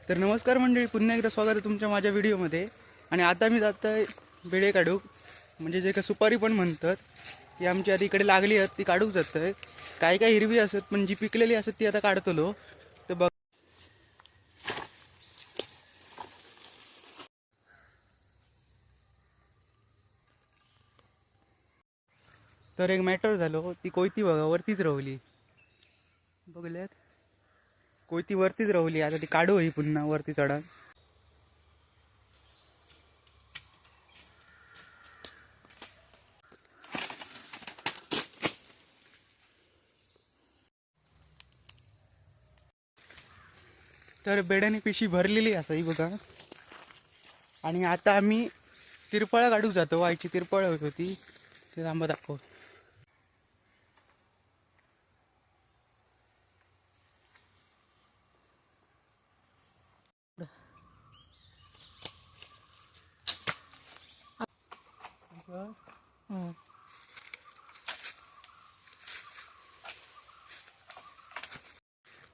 तर नमस्कार मंडळी, पुन्हा एकदा स्वागत आहे तुमच्या माझ्या व्हिडिओमध्ये. आणि आता मी जात आहे बेडे काढूक, म्हणजे जे का सुपारी पण म्हणतात ती आमची आता इकडे लागली आहेत, ती काढूक जात आहे. काही काही हिरवी असत पण जी पिकलेली असत ती आता काढतलो. तर बघ, तर एक मॅटर झालो, ती कोयती बघा वरतीच राहली. बघल्यात कोयती वरतीच राहली. आता ती काढू ही पुन्हा वरती चढा. तर बेड्याने पिशी भरलेली असा ही बघा. आणि आता आम्ही तिरपळा काढूक जातो. आईची तिरपळ होत होती ते थांबा दाखव.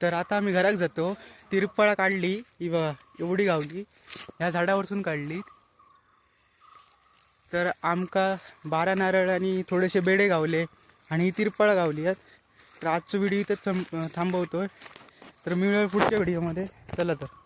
तर आता आम्ही घरात जातो. तिरपळा काढली ही बघा, एवढी गावली, ह्या झाडावरसून काढली. तर आमका 12 नारळ आणि थोडेसे बेडे गावले आणि ही तिरपळा गावली आहेत. तर आजचं व्हिडिओ इथंच थांबवतोय. तर मिळूया पुढच्या व्हिडिओमध्ये. चला तर.